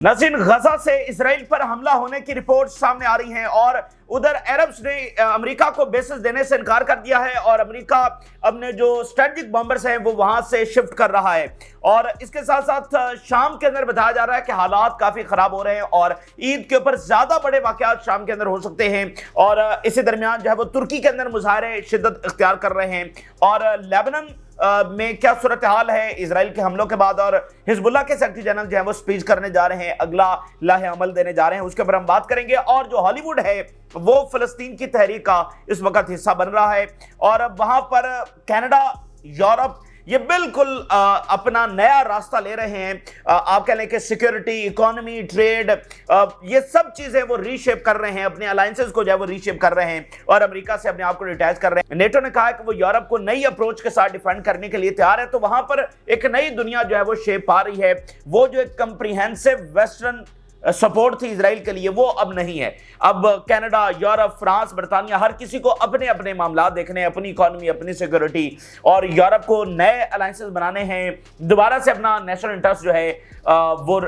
नाज़रीन, गजा से इसराइल पर हमला होने की रिपोर्ट सामने आ रही हैं और उधर अरब्स ने अमेरिका को बेसिस देने से इनकार कर दिया है और अमेरिका अपने जो स्ट्रेटेजिक बॉम्बर्स हैं वो वहां से शिफ्ट कर रहा है। और इसके साथ साथ शाम के अंदर बताया जा रहा है कि हालात काफी खराब हो रहे हैं और ईद के ऊपर ज्यादा बड़े वाकयात शाम के अंदर हो सकते हैं। और इसी दरमियान जो है वो तुर्की के अंदर मुजाहरे शिद्दत इख्तियार कर रहे हैं और लेबनान में क्या सूरत हाल है इजराइल के हमलों के बाद, और हिजबुल्लाह के सेक्रेटरी जनरल जो है वो स्पीच करने जा रहे हैं, अगला लाहे अमल देने जा रहे हैं, उसके ऊपर हम बात करेंगे। और जो हॉलीवुड है वो फिलिस्तीन की तहरीक का इस वक्त हिस्सा बन रहा है और वहां पर कनाडा, यूरोप ये बिल्कुल अपना नया रास्ता ले रहे हैं। आप कह लें कि सिक्योरिटी, इकोनॉमी, ट्रेड, ये सब चीजें वो रीशेप कर रहे हैं, अपने अलायंसेस को जो है वो रीशेप कर रहे हैं और अमेरिका से अपने आप को डिटैच कर रहे हैं। नेटो ने कहा है कि वो यूरोप को नई अप्रोच के साथ डिफेंड करने के लिए तैयार है, तो वहां पर एक नई दुनिया जो है वो शेप पा रही है। वो जो एक कंप्रीहेंसिव वेस्टर्न सपोर्ट थी इजराइल के लिए वो अब नहीं है। अब कनाडा, यूरोप, फ्रांस, बर्तानिया हर किसी को अपने अपने मामला देखने, अपनी इकोनॉमी, अपनी सिक्योरिटी, और यूरोप को नए अलायंसेस बनाने हैं, दोबारा से अपना नेशनल इंटरेस्ट जो है वो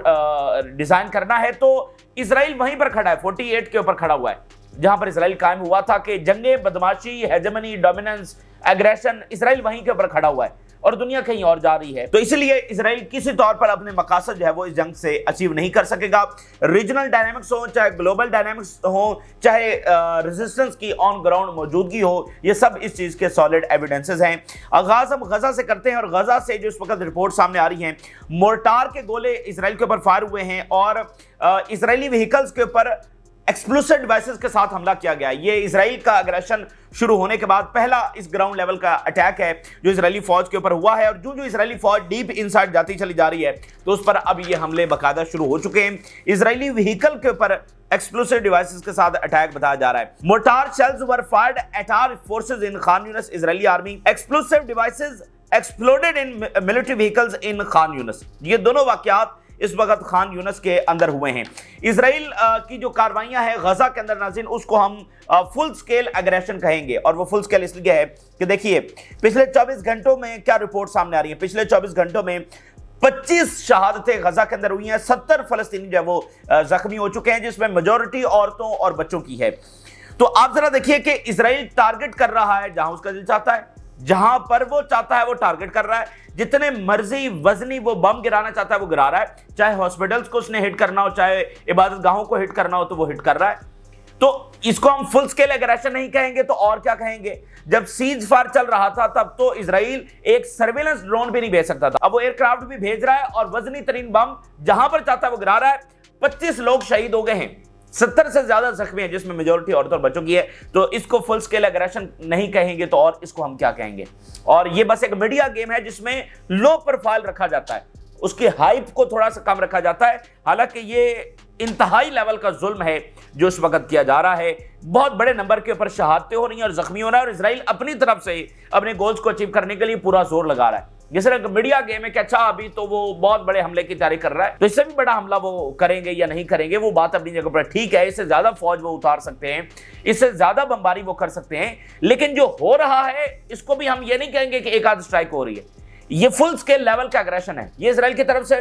डिजाइन करना है। तो इजराइल वहीं पर खड़ा है, 48 के ऊपर खड़ा हुआ है, जहां पर इजराइल कायम हुआ था कि जंगे, बदमाशी, हेजेमनी, डोमिनेंस, एग्रेशन, इजराइल वहीं के ऊपर खड़ा हुआ है और दुनिया कहीं और जा रही है। तो इसलिए इजराइल किसी तौर पर अपने मकासद जो है वो इस जंग से अचीव नहीं कर सकेगा। रीजनल डायनामिक्स हो, चाहे ग्लोबल डायनामिक्स हो, चाहे रेजिस्टेंस की ऑन ग्राउंड मौजूदगी हो, ये सब इस चीज के सॉलिड एविडेंसेस हैं। आगाज हम गजा से करते हैं और गजा से जो इस वक्त रिपोर्ट सामने आ रही है, मोर्टार के गोले इजराइल के ऊपर फायर हुए हैं और इजरायली व्हीकल्स के ऊपर एक्सप्लोसिव डिवाइसेस के साथ हमला किया गया। ये इजराइल का अग्रेशन शुरू होने के बाद पहला इस ग्राउंड लेवल का अटैक है जो इजरायली फौज के ऊपर हुआ है। और जो इजरायली फौज डीप इनसाइड जाती चली जा रही है तो उस पर अब ये हमले बाकायदा शुरू हो चुके हैं। इजरायली व्हीकल के ऊपर एक्सप्लोसिव डिवाइसेस के साथ अटैक बताया जा रहा है। Mortar shells were fired at our forces in Khan Younis, Israeli army. Explosive devices exploded in military vehicles in Khan Younis. ये दोनों वाकयात इस वक्त खान यूनिस के अंदर हुए हैं। इजराइल की जो कार्रवाइयां हैं गजा के अंदर, नाज़रीन, उसको हम फुल स्केल एग्रेशन कहेंगे। और वो फुल स्केल इसलिए है कि देखिए पिछले 24 घंटों में क्या रिपोर्ट सामने आ रही है। पिछले 24 घंटों में 25 शहादतें गजा के अंदर हुई हैं, 70 फलस्तीनी जो है वो जख्मी हो चुके हैं, जिसमें मेजॉरिटी औरतों और बच्चों की है। तो आप जरा देखिए कि इजराइल टारगेट कर रहा है जहां उसका दिल चाहता है, जहां पर वो चाहता है वो टारगेट कर रहा है। जितने मर्जी वजनी वो बम गिराना चाहता है वो गिरा रहा है, चाहे हॉस्पिटल्स को उसने हिट करना हो, चाहे इबादत गाहों को हिट करना हो तो वो हिट कर रहा है। तो इसको हम फुल स्केल एग्रेशन नहीं कहेंगे तो और क्या कहेंगे। जब सीज फायर चल रहा था तब तो इजराइल एक सर्वेलेंस ड्रोन भी नहीं भेज सकता था, अब वो एयरक्राफ्ट भी भेज रहा है और वजनी तरीन बम जहां पर चाहता है वो गिरा रहा है। 25 लोग शहीद हो गए हैं, 70 से ज्यादा जख्मी हैं, जिसमें मेजॉरिटी औरतों और बच्चों की है। तो इसको फुल स्केल एग्रेशन नहीं कहेंगे तो और इसको हम क्या कहेंगे। और ये बस एक मीडिया गेम है जिसमें लो प्रोफाइल रखा जाता है, उसकी हाइप को थोड़ा सा कम रखा जाता है। हालांकि ये इंतहाई लेवल का जुल्म है जो इस वक्त किया जा रहा है। बहुत बड़े नंबर के ऊपर शहादतें हो रही हैं और जख्मी हो रहा है और इजराइल अपनी तरफ से अपने गोल्स को अचीव करने के लिए पूरा जोर लगा रहा है। जैसे मीडिया गेम है कि अच्छा अभी तो वो बहुत बड़े हमले की तैयारी कर रहा है, तो इससे भी बड़ा हमला वो करेंगे या नहीं करेंगे वो बात अपनी जगह पर ठीक है। इससे ज्यादा फौज वो उतार सकते हैं, इससे ज्यादा बमबारी वो कर सकते हैं, लेकिन जो हो रहा है इसको भी हम ये नहीं कहेंगे कि एक आध स्ट्राइक हो रही है। ये फुल स्केल लेवल का अग्रेशन है। ये इजराइल की तरफ से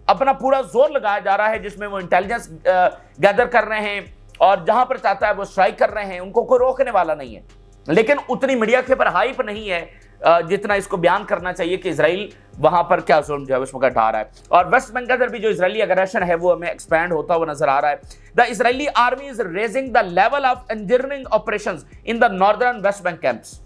अपना पूरा जोर लगाया जा रहा है जिसमें वो इंटेलिजेंस गैदर कर रहे हैं और जहां पर चाहता है वो स्ट्राइक कर रहे हैं। उनको कोई रोकने वाला नहीं है, लेकिन उतनी मीडिया के ऊपर हाइप नहीं है जितना इसको बयान करना चाहिए कि इजराइल वहां पर क्या जुल्म जो है उसमें ढा रहा है। और वेस्ट बैंक के अंदर भी जो इजरायली अग्रेशन है वो हमें एक्सपैंड होता हुआ नजर आ रहा है। The Israeli army is raising the level of engineering operations in the northern West Bank camps,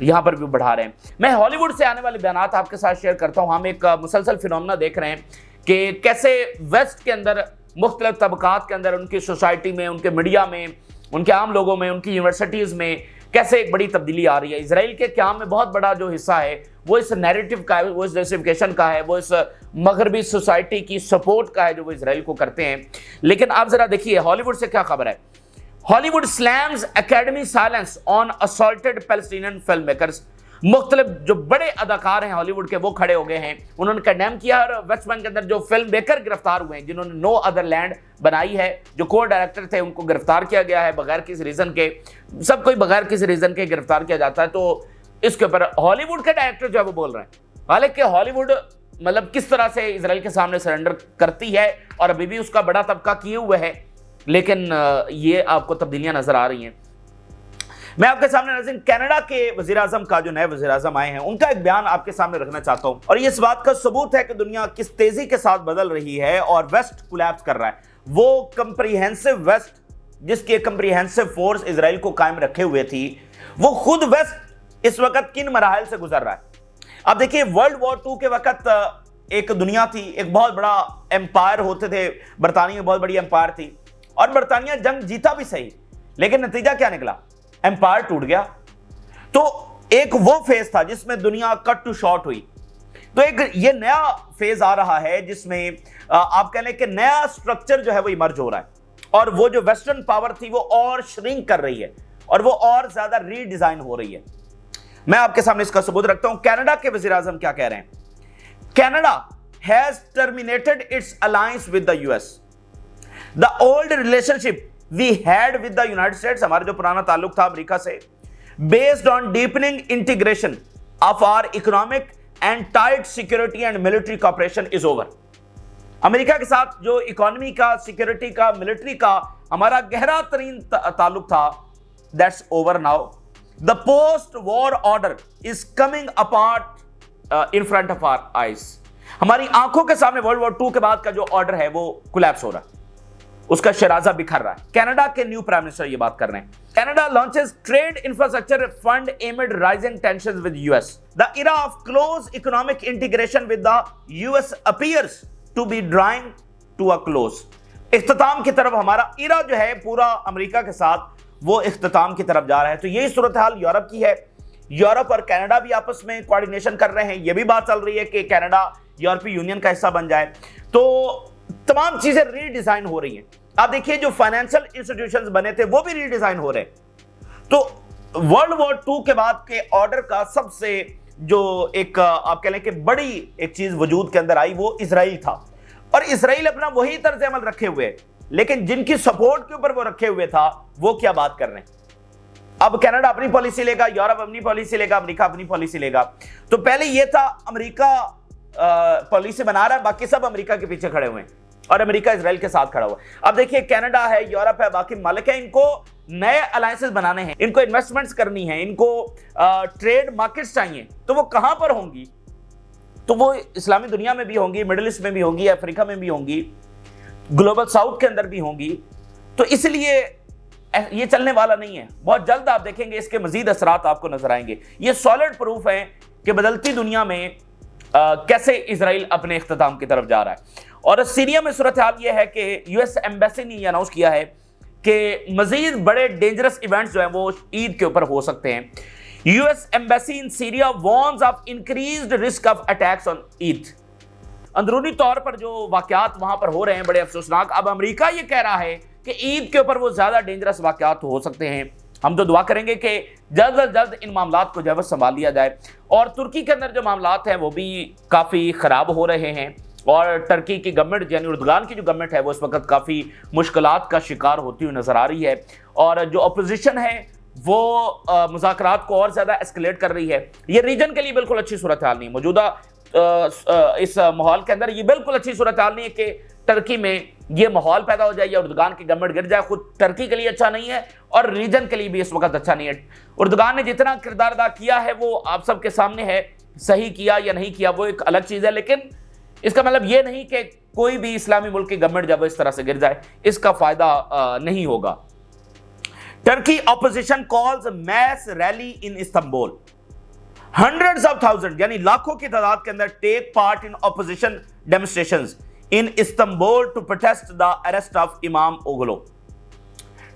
यहां पर भी बढ़ा रहे हैं। मैं हॉलीवुड से आने वाले बयानात आपके साथ शेयर करता हूं। हम एक मुसलसल फिनोमेना देख रहे हैं कि कैसे वेस्ट के अंदर मुख्तलिफ तबकात के अंदर, उनकी सोसाइटी में, उनके मीडिया में, उनके आम लोगों में, उनकी यूनिवर्सिटीज में कैसे एक बड़ी तब्दीली आ रही है। इजराइल के क़याम में बहुत बड़ा जो हिस्सा है वो इस नैरेटिव का है, वो इस जस्टिफिकेशन का है, वो इस मगरबी सोसाइटी की सपोर्ट का है जो वो इजराइल को करते हैं। लेकिन आप जरा देखिए हॉलीवुड से क्या खबर है। Hollywood slams academy silence on assaulted Palestinian film makers. मुख्तलिफ जो बड़े अदाकार हैं हॉलीवुड के वो खड़े हो गए हैं, उन्होंने कंडेम किया। और वेस्ट बैंक के अंदर जो फिल्म मेकर गिरफ्तार हुए हैं जिन्होंने नो अदर लैंड बनाई है, जो को डायरेक्टर थे उनको गिरफ्तार किया गया है बगैर किसी रीजन के। सब कोई बगैर किसी रीजन के गिरफ्तार किया जाता है। तो इसके ऊपर हॉलीवुड के डायरेक्टर जो है वो बोल रहे हैं, हालांकि हॉलीवुड مطلب کس طرح سے اسرائیل کے سامنے سرنڈر کرتی ہے، اور ابھی بھی اس کا بڑا طبقہ کیے ہوئے ہے، لیکن یہ آپ کو تبدیلیاں نظر آ رہی ہیں۔ میں آپ کے سامنے ناظرین کینیڈا کے وزیر اعظم کا، جو نئے وزیر اعظم آئے ہیں، ان کا ایک بیان آپ کے سامنے رکھنا چاہتا ہوں، اور یہ اس بات کا ثبوت ہے کہ دنیا کس تیزی کے ساتھ بدل رہی ہے اور ویسٹ کولیپس کر رہا ہے۔ وہ کمپریہنسو ویسٹ جس کی ایک کمپریہنسو فورس اسرائیل کو قائم رکھے ہوئے تھی، وہ خود ویسٹ اس وقت کن مراحل سے گزر رہا ہے۔ اب دیکھیے ورلڈ وار 2 کے وقت ایک دنیا تھی، ایک بہت بڑا امپائر ہوتے تھے، برطانیہ بہت بڑی امپائر تھی، اور برطانیہ جنگ جیتا بھی صحیح، لیکن نتیجہ کیا نکلا؟ امپائر ٹوٹ گیا۔ تو ایک وہ فیز تھا جس میں دنیا کٹ ٹو شارٹ ہوئی، تو ایک یہ نیا فیز آ رہا ہے جس میں آپ کہہ لیں کہ نیا سٹرکچر جو ہے وہ ایمرج ہو رہا ہے، اور وہ جو ویسٹرن پاور تھی وہ اور شرنک کر رہی ہے، اور وہ اور زیادہ ری ڈیزائن ہو رہی ہے۔ میں آپ کے سامنے اس کا ثبوت رکھتا ہوں۔ کینیڈا کے وزیر اعظم کیا کہہ رہے ہیں؟ Canada has terminated its alliance with the US. The old relationship we had with the United States, ہمارا جو پرانا تعلق تھا امریکہ سے، based on deepening integration of our economic and tight security and military cooperation is over. امریکہ کے ساتھ جو economy کا، سیکیورٹی کا، ملٹری کا ہمارا گہرا ترین تعلق تھا، that's over now. The post-war order is coming apart in front of our eyes. ہماری آنکھوں کے سامنے ورلڈ وار 2 کے بعد کا جو آرڈر ہے وہ کولیپس ہو رہا ہے، اس کا شرازہ بکھر رہا ہے۔ کینیڈا کے نیو پرائم منسٹر یہ بات کر رہے ہیں۔ Canada launches trade infrastructure fund amid rising tensions with US. The era of close economic integration with the US appears to be drawing to a close. اختتام کی طرف ہمارا ایرا جو ہے پورا امریکہ کے ساتھ وہ اختتام کی طرف جا رہا ہے۔ تو یہی صورتحال یورپ کی ہے۔ یورپ اور کینیڈا بھی آپس میں کوارڈینیشن کر رہے ہیں، یہ بھی بات چل رہی ہے کہ کینیڈا یورپی یونین کا حصہ بن جائے۔ تو تمام چیزیں ری ڈیزائن ہو رہی ہیں۔ آپ دیکھیے جو فائنینشل انسٹیٹیوشنز بنے تھے وہ بھی ری ڈیزائن ہو رہے ہیں۔ تو ورلڈ وار 2 کے بعد کے آرڈر کا سب سے جو ایک آپ کہہ لیں کہ بڑی ایک چیز وجود کے اندر آئی وہ اسرائیل تھا، اور اسرائیل اپنا وہی طرز عمل رکھے ہوئے، لیکن جن کی سپورٹ کے اوپر وہ رکھے ہوئے تھا وہ کیا بات کر رہے ہیں۔ اب کینیڈا اپنی پالیسی لے گا، یورپ اپنی پالیسی لے گا، امریکہ اپنی پالیسی لے گا۔ تو پہلے یہ تھا امریکہ پالیسی بنا رہا ہے، باقی سب امریکہ کے پیچھے کھڑے ہوئے ہیں، اور امریکہ اسرائیل کے ساتھ کھڑا ہوا ہے۔ اب دیکھیے کینیڈا ہے، یورپ ہے، باقی ملک ہیں، ان کو نئے الائنسز بنانے ہیں، ان کو انویسٹمنٹس کرنی ہیں، ان کو ٹریڈ مارکیٹس چاہیے، تو وہ کہاں پر ہوں گی؟ تو وہ اسلامی دنیا میں بھی ہوں گی، مڈل ایسٹ میں بھی ہوں گی، افریقہ میں بھی ہوں گی، گلوبل ساؤتھ کے اندر بھی ہوں گی۔ تو اس لیے یہ چلنے والا نہیں ہے۔ بہت جلد آپ دیکھیں گے اس کے مزید اثرات آپ کو نظر آئیں گے۔ یہ سالڈ پروف ہیں کہ بدلتی دنیا میں کیسے اسرائیل اپنے اختتام کی طرف جا رہا ہے۔ اور سیریا میں صورتحال یہ ہے کہ US ایمبیسی نے یہ اناؤنس کیا ہے کہ مزید بڑے ڈینجرس ایونٹس جو ہیں وہ عید کے اوپر ہو سکتے ہیں۔ US embassy in Syria warns of increased risk of attacks on Eid. اندرونی طور پر جو واقعات وہاں پر ہو رہے ہیں بڑے افسوسناک، اب امریکہ یہ کہہ رہا ہے کہ عید کے اوپر وہ زیادہ ڈینجرس واقعات ہو سکتے ہیں۔ ہم تو دعا کریں گے کہ جلد از جلد ان معاملات کو جو ہے سنبھال لیا جائے۔ اور ترکی کے اندر جو معاملات ہیں وہ بھی کافی خراب ہو رہے ہیں، اور ترکی کی گورنمنٹ یعنی اردگان کی جو گورنمنٹ ہے وہ اس وقت کافی مشکلات کا شکار ہوتی ہوئی نظر آ رہی ہے، اور جو اپوزیشن ہے وہ مذاکرات کو اور زیادہ ایسکلیٹ کر رہی ہے۔ یہ ریجن کے لیے بالکل اچھی صورتحال نہیں، موجودہ اس ماحول کے اندر یہ بالکل اچھی صورتحال نہیں ہے کہ ٹرکی میں یہ ماحول پیدا ہو جائے یا اردگان کی گورنمنٹ گر جائے۔ خود ٹرکی کے لیے اچھا نہیں ہے، اور ریجن کے لیے بھی اس وقت اچھا نہیں ہے۔ اردگان نے جتنا کردار ادا کیا ہے وہ آپ سب کے سامنے ہے، صحیح کیا یا نہیں کیا وہ ایک الگ چیز ہے، لیکن اس کا مطلب یہ نہیں کہ کوئی بھی اسلامی ملک کی گورنمنٹ جب اس طرح سے گر جائے اس کا فائدہ نہیں ہوگا۔ Turkey opposition calls mass rally in Istanbul. Hundreds of thousands یعنی لاکھوں کی تعداد کے اندر take part in opposition demonstrations in Istanbul to protest the arrest of Imam Oglu.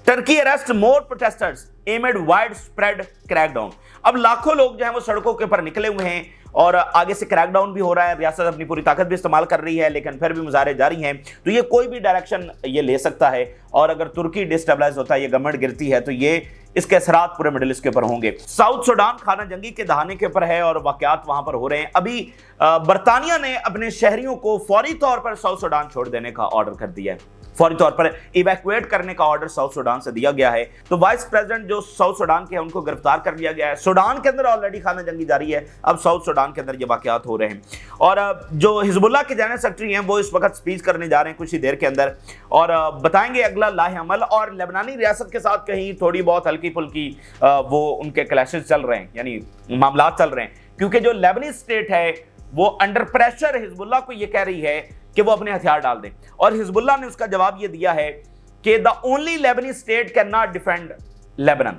Turkey arrests more protesters amid widespread crackdown. اب لاکھوں لوگ جو ہیں وہ سڑکوں کے اوپر نکلے ہوئے ہیں، اور آگے سے کریک ڈاؤن بھی ہو رہا ہے، ریاست اپنی پوری طاقت بھی استعمال کر رہی ہے، لیکن پھر بھی مظاہرے جاری ہیں۔ تو یہ کوئی بھی ڈائریکشن یہ لے سکتا ہے، اور اگر ترکی ڈسٹیبلائز ہوتا ہے، یہ گورنمنٹ گرتی ہے، تو یہ इसके असरात पूरे मिडिल ईस्ट के ऊपर होंगे। साउथ सूडान खाना जंगी के दहाने के ऊपर है और वाकयात वहां पर हो रहे हैं। अभी बरतानिया ने अपने शहरियों को फौरी तौर पर साउथ सूडान छोड़ देने का ऑर्डर कर दिया है, फौरी तौर पर इवैक्यूएट करने का ऑर्डर साउथ सूडान से दिया गया है। तो वाइस प्रेसिडेंट जो साउथ सूडान के हैं उनको गिरफ्तार कर लिया गया है। सूडान के अंदर ऑलरेडी खाना जंगी जारी है, अब साउथ सूडान के अंदर ये वाकयात हो रहे हैं। और जो हिजबुल्लाह के जनरल सेक्रेटरी हैं वो इस वक्त स्पीच करने जा रहे हैं कुछ ही देर के अंदर, और बताएंगे अगला लाहे अमल। और लेबनानी रियासत के साथ कहीं थोड़ी बहुत हल्की फुल्की वो उनके क्लैशेस चल रहे हैं, यानी मामला चल रहे हैं, क्योंकि जो लेबनी स्टेट है वो अंडर प्रेशर हिजबुल्लाह को ये कह रही है कि वो अपने हथियार डाल दें, और हिजबुल्लाह ने उसका जवाब ये दिया है कि the only Lebanese state can not defend Lebanon.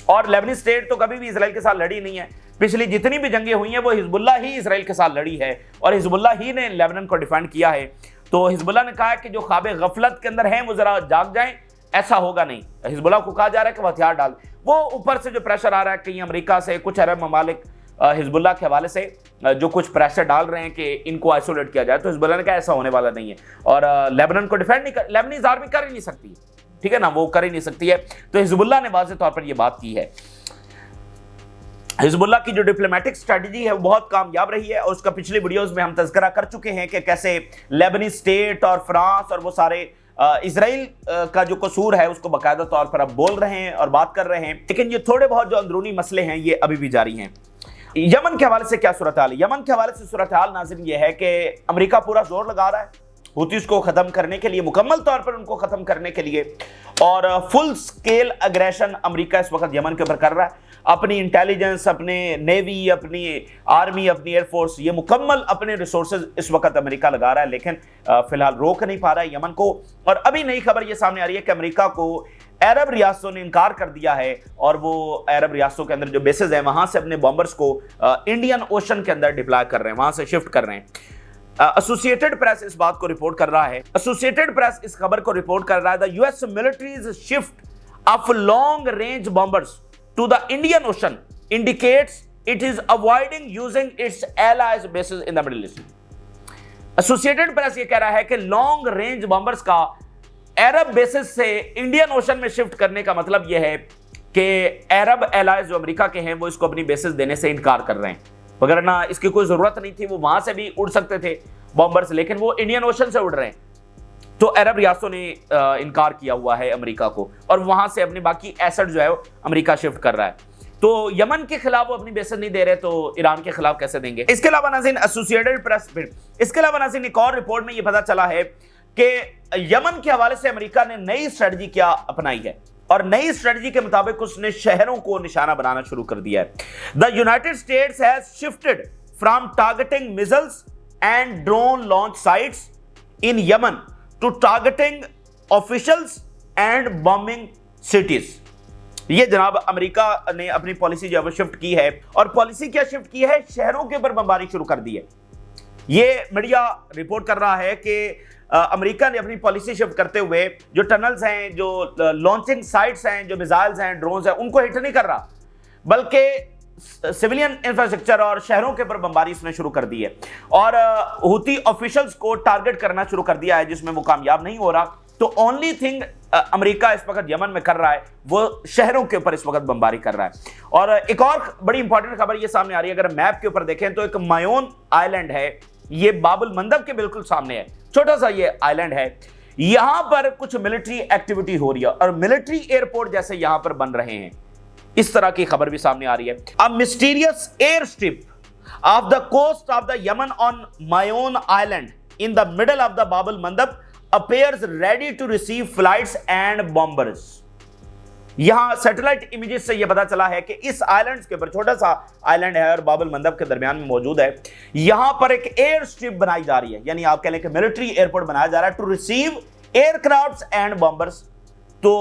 और लेबनी स्टेट तो कभी भी इजराइल के साथ लड़ी नहीं है, पिछली जितनी भी जंगें हुई हैं वो हिजबुल्लाह ही इजराइल के साथ लड़ी है और हिजबुल्लाह ही ने लेबनान को डिफेंड किया है। तो हिजबुल्लाह ने कहा है कि जो ख्वाब गफलत के अंदर हैं वो जरा जाग जाएं, ऐसा होगा नहीं। हिजबुल्लाह को कहा जा रहा है कि वो हथियार डाल, वो ऊपर से जो प्रेशर आ रहा है कहीं अमेरिका से, कुछ अरब ममालिक हिजबुल्लाह के हवाले से जो कुछ प्रेशर डाल रहे हैं कि इनको आइसोलेट किया जाए, तो हिजबुल्लाह ने कहा ऐसा होने वाला नहीं है। और लेबनान को डिफेंड नहीं कर, लेबनीज आर्मी कर ही नहीं सकती, ठीक है ना, वो कर ही नहीं सकती है। तो हिजबुल्लाह ने वाज़ेह तौर पर यह बात की है। हिजबुल्लाह की जो डिप्लोमेटिक स्ट्रेटजी है वो बहुत कामयाब रही है, और उसका पिछली वीडियोस में हम तज़किरा कर चुके हैं कि कैसे लेबनी स्टेट और फ्रांस और वो सारे इजराइल का जो कसूर है उसको बाकायदा तौर पर अब बोल रहे हैं और बात कर रहे हैं। लेकिन ये थोड़े बहुत जो अंदरूनी मसले हैं ये अभी भी जारी हैं। यमन के हवाले से क्या सूरत हाल है? यमन के हवाले से सूरत हाल नाज़रीन ये है कि अमेरिका पूरा जोर लगा रहा है हुतीस को खत्म करने के लिए, मुकम्मल तौर पर उनको खत्म करने के लिए, और फुल स्केल अग्रेशन अमेरिका इस वक्त यमन के ऊपर कर रहा है। अपनी इंटेलिजेंस, अपने नेवी, अपनी आर्मी, अपनी एयरफोर्स, ये मुकम्मल अपने रिसोर्सेज इस वक्त अमेरिका लगा रहा है, लेकिन फिलहाल रोक नहीं पा रहा है यमन को। और अभी नई खबर ये सामने आ रही है कि अमेरिका को अरब रियासतों ने इनकार कर दिया है, और वो अरब रियासतों के अंदर जो बेसेस हैं वहां से अपने बॉम्बर्स को इंडियन ओशन के अंदर डिप्लॉय कर रहे हैं, वहां से शिफ्ट कर रहे हैं। एसोसिएटेड प्रेस इस बात को रिपोर्ट कर रहा है, एसोसिएटेड प्रेस इस खबर को रिपोर्ट कर रहा है, the US military's shift of long range bombers to the Indian Ocean indicates it is avoiding using its allies bases in the Middle East. Associated Press ये कह रहा है कि लॉन्ग रेंज बॉम्बर्स का अरब बेसिस से इंडियन ओशन में shift करने का मतलब यह है कि अरब एलाइज जो अमेरिका के हैं वो इसको अपनी बेसिस देने से इनकार कर रहे हैं, वगरना इसकी कोई जरूरत नहीं थी, वो वहां से भी उड़ सकते थे बॉम्बर्स, लेकिन वो इंडियन ओशन से उड़ रहे हैं। तो अरब रियासतों ने इनकार किया हुआ है अमेरिका को, और वहां से अपने बाकी एसेट जो है वो अमेरिका शिफ्ट कर रहा है। तो यमन के खिलाफ वो अपनी बेसिस नहीं दे रहे, तो ईरान के खिलाफ कैसे देंगे? इसके अलावा नाज़रीन एसोसिएटेड प्रेस, इसके अलावा नाज़रीन एक और रिपोर्ट में ये पता चला है कि यमन के हवाले से अमेरिका ने नई स्ट्रेटजी क्या अपनाई है, और नई स्ट्रेटजी के मुताबिक उसने शहरों को निशाना बनाना शुरू कर दिया है। The United States has shifted from targeting missiles and drone launch sites in Yemen to targeting officials and bombing cities. ये जनाब अमेरिका ने अपनी पॉलिसी जो है वो शिफ्ट की है, और पॉलिसी क्या शिफ्ट की है? शहरों के ऊपर बमबारी शुरू कर दी है। ये मीडिया रिपोर्ट कर रहा है कि अमेरिका ने अपनी पॉलिसी शिफ्ट करते हुए जो टनल्स हैं, जो लॉन्चिंग साइट्स हैं, जो मिसाइल्स हैं, ड्रोन्स हैं, उनको हिट नहीं कर रहा, बल्कि सिविलियन इंफ्रास्ट्रक्चर और शहरों के ऊपर बमबारी इसने शुरू कर दी है, और हुती ऑफिशियल्स को टारगेट करना शुरू कर दिया है, जिसमें वो कामयाब नहीं हो रहा। तो ओनली थिंग अमेरिका इस वक्त यमन में कर रहा है वो शहरों के ऊपर इस वक्त बमबारी कर रहा है। और एक और बड़ी इंपॉर्टेंट खबर ये सामने आ रही है, अगर मैप के ऊपर देखें तो एक मायोन आइलैंड है, ये बाबुल मंदब के बिल्कुल सामने है, छोटा सा ये आइलैंड है, यहां पर कुछ मिलिट्री एक्टिविटी हो रही है और मिलिट्री एयरपोर्ट जैसे यहां पर बन रहे हैं, इस तरह की खबर भी सामने आ रही है। A mysterious airstrip off the coast of the Yemen on Mayun island in the middle of the Bab el Mandeb appears ready to receive flights and bombers। यहां सैटेलाइट इमेजेस से यह पता चला है कि इस आइलैंड्स के ऊपर, छोटा सा आइलैंड है और बाबुल मंदब के दरमियान में मौजूद है, यहां पर एक एयर स्ट्रिप बनाई जा रही है, यानी आप कह लें कि मिलिट्री एयरपोर्ट बनाया जा रहा है to receive aircrafts and bombers. तो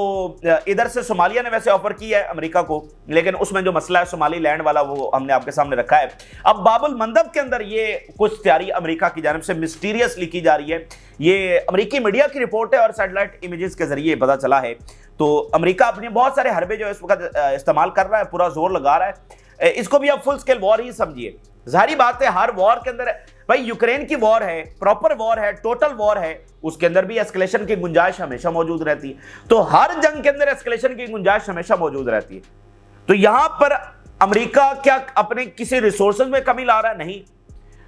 इधर से सोमालिया ने वैसे ऑफर की है अमेरिका को, लेकिन उसमें जो मसला है सोमाली लैंड वाला वो हमने आपके सामने रखा है। अब बाबुल मंदब के अंदर ये कुछ तैयारी अमेरिका की जानिब से मिस्टीरियसली की जा रही है, ये अमेरिकी मीडिया की रिपोर्ट है और सैटेलाइट इमेजेस के जरिए पता चला है। तो अमेरिका अपने बहुत सारे हरबे जो इस वक्त इस्तेमाल कर रहा है, पूरा जोर लगा रहा है, इसको भी आप फुल स्केल वॉर ही समझिए। जाहिर बात है हर वॉर के अंदर भाई यूक्रेन की वॉर है, प्रॉपर वॉर है, टोटल वॉर है, उसके अंदर भी एस्केलेशन की गुंजाइश हमेशा मौजूद रहती है। तो हर जंग के अंदर एस्केलेशन की गुंजाइश हमेशा मौजूद रहती है। तो यहां पर अमेरिका क्या अपने किसी रिसोर्सेज में कमी ला रहा है? नहीं।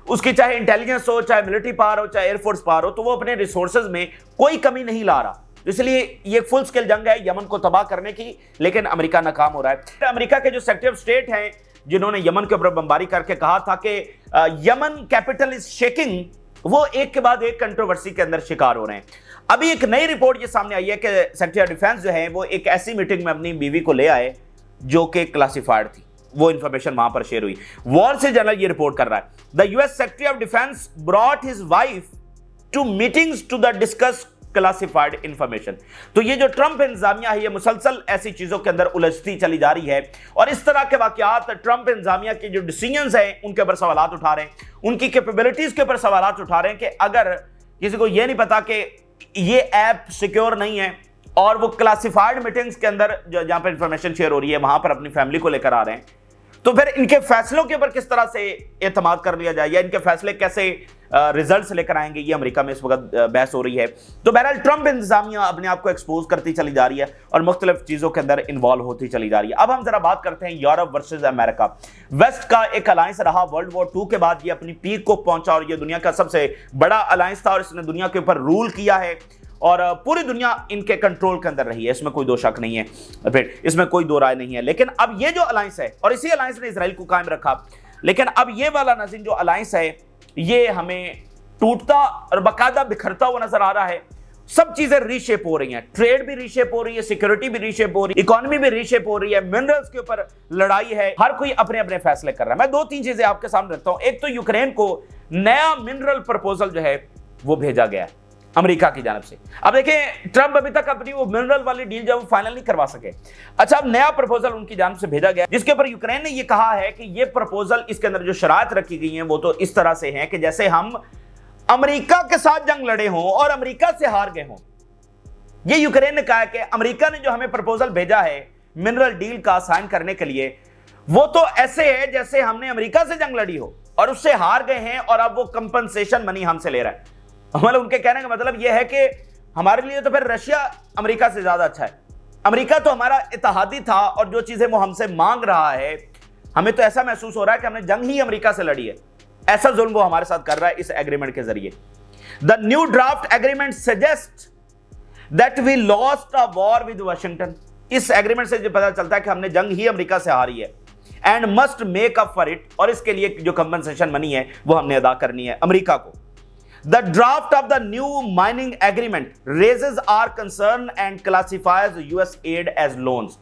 उसकी चाहे इंटेलिजेंस हो, चाहे मिलिट्री पावर हो, चाहे एयरफोर्स पावर हो, तो वो अपने रिसोर्सेज में कोई कमी नहीं ला रहा। इसलिए ये फुल स्केल जंग है यमन को तबाह करने की, लेकिन अमेरिका नाकाम हो रहा है। अमेरिका के जो सेक्रेटरी ऑफ स्टेट हैं, जिन्होंने यमन के ऊपर बमबारी करके कहा था कि यमन कैपिटल इज शेकिंग, वो एक के बाद एक कंट्रोवर्सी के अंदर शिकार हो रहे हैं। अभी एक नई रिपोर्ट ये सामने आई है कि सेक्रेटरी ऑफ डिफेंस जो है वो एक ऐसी मीटिंग में अपनी बीवी को ले आए जो कि क्लासिफाइड थी। वो इंफॉर्मेशन वहां पर शेयर हुई। वॉल स्ट्रीट जर्नल ये रिपोर्ट कर रहा है, the US secretary of defence brought his wife to meetings to the discuss classified information. तो ये जो ट्रंप इंतजामिया है, ये मुसलसल ऐसी चीजों के अंदर उलझती चली जा रही है, और इस तरह के वाकयात ट्रंप इंतजामिया के जो डिसीजंस हैं उनके ऊपर सवालात उठा रहे हैं, उनकी कैपेबिलिटीज के ऊपर सवालात उठा रहे हैं कि अगर किसी को ये नहीं पता कि ये ऐप सिक्योर नहीं है और वो क्लासिफाइड मीटिंग्स के अंदर जहां पर इंफॉर्मेशन शेयर हो रही है वहां पर अपनी फैमिली को लेकर आ रहे हैं, तो फिर इनके फैसलों के ऊपर किस तरह से एतमाद कर लिया जाए या इनके फैसले कैसे रिजल्ट्स लेकर आएंगे, ये अमेरिका में इस वक्त बहस हो रही है। तो बहरहाल ट्रंप इंतजामिया अपने आप को एक्सपोज करती चली जा रही है और मुख्तलिफ चीजों के अंदर इन्वॉल्व होती चली जा रही है। अब हम जरा बात करते हैं यूरोप वर्सेस अमेरिका। वेस्ट का एक अलायंस रहा वर्ल्ड वॉर 2 के बाद, ये अपनी पीक को पहुंचा और ये दुनिया का सबसे बड़ा अलायंस था और इसने दुनिया के ऊपर रूल किया है और पूरी दुनिया इनके कंट्रोल के अंदर रही है, इसमें कोई दो शक नहीं है, फिर इसमें कोई दो राय नहीं है। लेकिन अब ये जो अलायंस है, और इसी अलायंस ने इजराइल को कायम रखा, लेकिन अब ये वाला नाज़रीन जो अलायंस है ये हमें टूटता और बाकायदा बिखरता हुआ नजर आ रहा है। सब चीजें रीशेप हो रही हैं, ट्रेड भी रीशेप हो रही है, सिक्योरिटी भी रीशेप हो रही है, इकोनॉमी भी रीशेप हो रही है, मिनरल्स के ऊपर लड़ाई है, हर कोई अपने अपने फैसले कर रहा है। मैं 2-3 चीजें आपके सामने रखता हूं। एक तो यूक्रेन को नया मिनरल प्रपोजल जो है वो भेजा गया है अमेरिका की जानब से। अब देखें, ट्रंप अभी तक अपनी वो मिनरल वाली डील जो वो फाइनल नहीं करवा सके। अच्छा, अब नया प्रपोजल उनकी जानब से भेजा गया जिसके ऊपर यूक्रेन ने ये कहा है कि ये प्रपोजल, इसके अंदर जो शराइत रखी गई हैं वो तो इस तरह से हैं कि जैसे हम अमेरिका के साथ जंग लड़े हों और अमेरिका से हार गए हों। ये यूक्रेन ने कहा है कि अमेरिका ने जो हमें प्रपोजल भेजा है मिनरल डील का साइन करने के लिए, वो तो ऐसे है जैसे हमने अमेरिका से जंग लड़ी हो और उससे हार गए हैं और अब वो कंपनसेशन मनी हमसे ले रहा है। मतलब उनके कहने का मतलब यह है कि हमारे लिए तो फिर रशिया अमेरिका से ज्यादा अच्छा है। अमेरिका तो हमारा इत्तेहादी था और जो चीजें वो हमसे मांग रहा है, हमें तो ऐसा महसूस हो रहा है कि हमने जंग ही अमेरिका से लड़ी है। ऐसा जुल्म वो हमारे साथ कर रहा है इस एग्रीमेंट के जरिए। The new draft agreement suggest that we lost a war with Washington. इस एग्रीमेंट से जो पता चलता है कि हमने जंग ही अमेरिका से हारी है and must make up for it, और इसके लिए जो कंपनसेशन मनी है वो हमने अदा करनी है अमेरिका को। The draft of the new mining agreement raises our concern and classifies US aid as loans.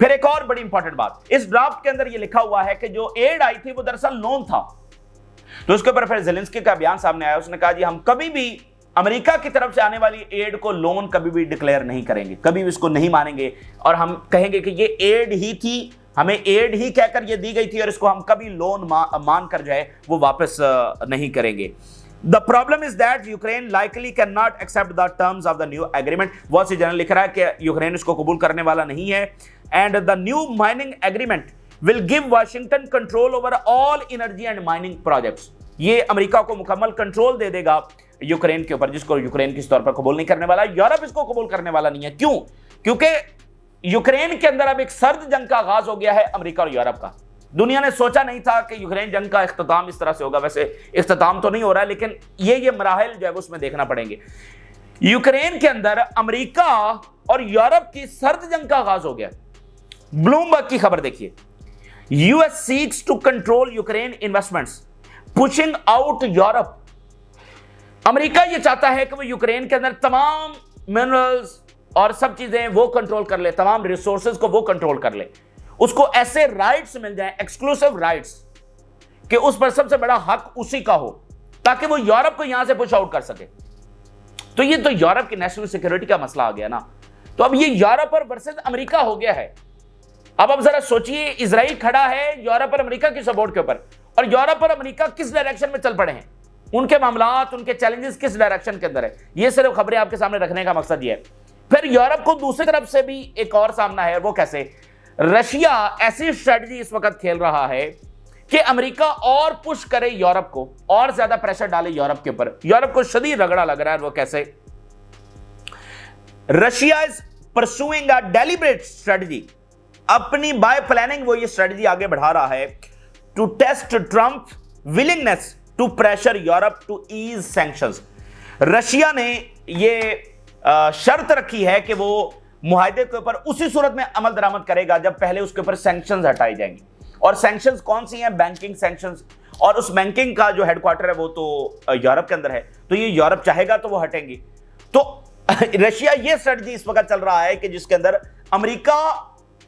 फिर एक और बड़ी इंपॉर्टेंट बात, इस ड्राफ्ट के अंदर ये लिखा हुआ है कि जो एड आई थी वो दरअसल लोन था। तो उसके ऊपर फिर ज़ेलेंस्की का बयान सामने आया, उसने कहा जी हम कभी भी अमेरिका की तरफ से आने वाली एड को लोन कभी भी डिक्लेयर नहीं करेंगे, कभी भी इसको नहीं मानेंगे और हम कहेंगे कि ये एड ही थी, हमें एड ही कहकर ये दी गई थी और इसको हम कभी लोन मानकर जो है वो वापस नहीं करेंगे। The problem is that Ukraine likely cannot accept the terms of the new agreement. Wall Street journal लिख रहा है कि यूक्रेन इसको कबूल करने वाला नहीं है। And the new mining agreement will give Washington control over all energy and mining projects. ये अमेरिका को मुकम्मल कंट्रोल दे देगा यूक्रेन के ऊपर, जिसको यूक्रेन किस तौर पर कबूल नहीं करने वाला। यूरोप इसको कबूल करने वाला नहीं है। क्यों? क्योंकि यूक्रेन के अंदर अब एक सर्द जंग का आगाज हो गया है अमेरिका और यूरोप का। दुनिया ने सोचा नहीं था कि यूक्रेन जंग का इख्तिताम इस तरह से होगा। वैसे इख्तिताम तो नहीं हो रहा है, लेकिन ये मराहिल जो है उसमें देखना पड़ेंगे। यूक्रेन के अंदर अमेरिका और यूरोप की सर्द जंग का आगाज हो गया। ब्लूमबर्ग की खबर देखिए, US seeks to control Ukraine investments pushing out Europe. America ये चाहता है कि वो यूक्रेन के अंदर तमाम मिनरल्स और सब चीजें वो कंट्रोल कर ले, तमाम रिसोर्सेज को वो कंट्रोल कर ले, उसको ऐसे राइट्स मिल जाए, एक्सक्लूसिव राइट्स, कि उस पर सबसे बड़ा हक उसी का हो, ताकि वो यूरोप को यहां से पुश आउट कर सके। तो ये तो यूरोप की नेशनल सिक्योरिटी का मसला आ गया ना। तो अब ये यूरोप और वर्सेस अमेरिका हो गया है। अब जरा सोचिए, इजराइल खड़ा है यूरोप और अमेरिका की सपोर्ट के ऊपर, और यूरोप और अमेरिका किस डायरेक्शन में चल पड़े हैं, उनके मामलात, उनके चैलेंजेस किस डायरेक्शन के अंदर है। ये सिर्फ खबरें आपके सामने रखने का मकसद ये है। फिर यूरोप को दूसरी तरफ से भी एक और सामना है, वो कैसे? रशिया ऐसी स्ट्रेटजी इस वक्त खेल रहा है کہ امریکہ اور پش کرے یورپ کو, اور زیادہ پریشر ڈالے یورپ کے اوپر. یورپ کو شدید رگڑا لگ رہا ہے. وہ کیسے؟ Russia is pursuing a deliberate strategy, اپنی بائی پلاننگ وہ یہ اسٹریٹجی آگے بڑھا رہا ہے, to test Trump willingness to pressure Europe to ease sanctions. Russia نے یہ شرط رکھی ہے کہ وہ معاہدے کے اوپر اسی صورت میں عمل درآمد کرے گا جب پہلے اس کے اوپر سینکشنز ہٹائی جائیں گی. اور سینکشنز کون سی ہیں؟ Banking sanctions. اور اس بینکنگ کا جو ہیڈ کوارٹر ہے وہ تو یورپ کے اندر ہے, تو یہ یورپ چاہے گا تو وہ ہٹیں گی. تو رشیا یہ اسٹریٹجی اس وقت چل رہا ہے کہ جس کے اندر امریکہ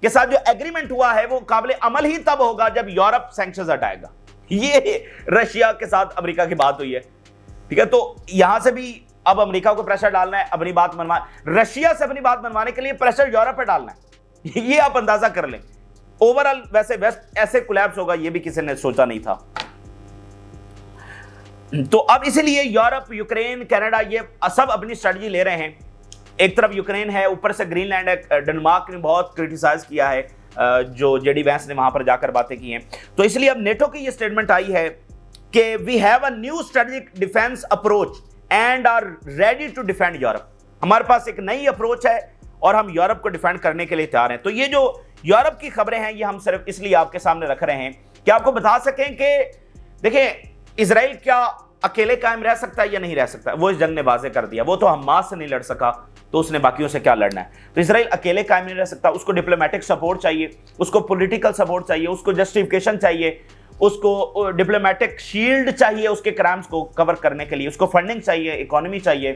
کے ساتھ جو ایگریمنٹ ہوا ہے وہ قابل عمل ہی تب ہوگا جب یورپ سینکشنز ہٹائے گا. یہ رشیا کے ساتھ امریکہ کی بات ہوئی ہے. ٹھیک ہے, تو یہاں سے بھی اب امریکہ کو پریشر ڈالنا ہے اپنی بات رشیا سے اپنی بات منوانے کے لیے پریشر یورپ پہ ڈالنا ہے. یہ آپ اندازہ کر لیں. اوورال ویسے ویسٹ ایسے کولیپس ہوگا یہ بھی کسی نے سوچا نہیں تھا. تو اب اسی لیے یورپ, یوکرین, کینیڈا یہ سب اپنی اسٹریٹجی لے رہے ہیں. ایک طرف یوکرین ہے, اوپر سے گرین لینڈ ہے. ڈنمارک نے بہت کرٹیسائز کیا ہے جو جے ڈی وینس نے وہاں پر جا کر باتیں کی ہیں. تو اس لیے اب نیٹو کی یہ اسٹیٹمنٹ آئی ہے کہ we have a new strategic defence approach and are ready to defend Europe. ہمارے پاس ایک نئی اپروچ ہے اور ہم یورپ کو ڈیفینڈ کرنے کے لیے تیار ہیں. تو یہ جو یورپ کی خبریں ہیں یہ ہم صرف اس لیے آپ کے سامنے رکھ رہے ہیں کہ آپ کو بتا سکیں کہ دیکھیں اسرائیل کیا اکیلے قائم رہ سکتا ہے یا نہیں رہ سکتا. وہ اس جنگ نے واضح کر دیا. وہ تو حماس سے نہیں لڑ سکا تو اس نے باقیوں سے کیا لڑنا ہے. تو اسرائیل اکیلے قائم نہیں رہ سکتا. اس کو ڈپلومیٹک سپورٹ چاہیے, اس کو پولیٹیکل سپورٹ چاہیے, اس کو جسٹیفیکیشن چاہیے, اس کو ڈپلومیٹک شیلڈ چاہیے اس کے کرائمز کو کور کرنے کے لیے, اس کو فنڈنگ چاہیے, اکانومی چاہیے.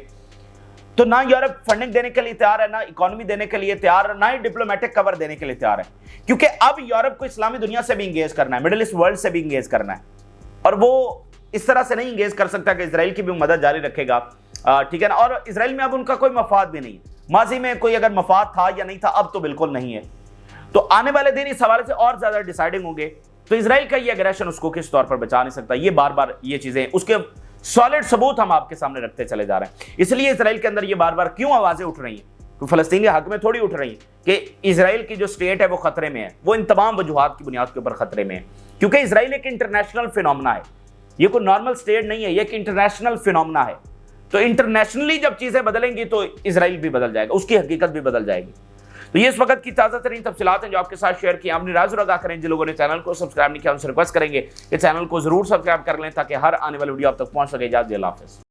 تو نہ یورپ فنڈنگ دینے کے لیے تیار ہے, نہ اکانومی دینے کے لیے تیار ہے, نہ ہی ڈپلومیٹک کور دینے کے لیے تیار ہے. کیونکہ اب یورپ کو اسلامی دنیا سے بھی انگیج کرنا ہے, مڈل ایسٹ ورلڈ سے بھی انگیج کرنا ہے. اور وہ اس طرح سے نہیں انگیج کر سکتا کہ اسرائیل کی بھی مدد جاری رکھے گا. ٹھیک ہے نا. اور اسرائیل میں اب ان کا کوئی مفاد بھی نہیں. ماضی میں کوئی اگر مفاد تھا یا نہیں تھا, اب تو بالکل نہیں ہے. تو آنے والے دن اس حوالے سے اور زیادہ ڈیسائیڈنگ ہوں گے. تو اسرائیل کا یہ اگریشن اس کو کس طور پر بچا نہیں سکتا. یہ بار بار یہ چیزیں اس کے سالڈ ثبوت ہم آپ کے سامنے رکھتے چلے جا رہے ہیں. اس لیے اسرائیل کے اندر یہ بار بار کیوں آوازیں اٹھ رہی ہیں, فلسطین کے حق میں تھوڑی اٹھ رہی ہیں کہ اسرائیل کی جو اسٹیٹ ہے وہ خطرے میں ہے. وہ ان تمام وجوہات کی بنیاد کے اوپر خطرے میں ہے کیونکہ اسرائیل ایک انٹرنیشنل فینومنا ہے. یہ کوئی نارمل اسٹیٹ نہیں ہے, یہ ایک انٹرنیشنل فینومنا ہے. تو انٹرنیشنلی جب چیزیں بدلیں گی تو اسرائیل بھی بدل جائے گا, اس کی حقیقت بھی بدل جائے گی. تو یہ اس وقت کی تازہ ترین تفصیلات ہیں جو آپ کے ساتھ شیئر کی. اپنی رائے ضرور آگاہ کریں. جن لوگوں نے چینل کو سبسکرائب نہیں کیا ان سے ریکویسٹ کریں گے کہ چینل کو ضرور سبسکرائب کر لیں تاکہ ہر آنے والی ویڈیو آپ تک پہنچ سکے. اجازت دیجیے, اللہ حافظ.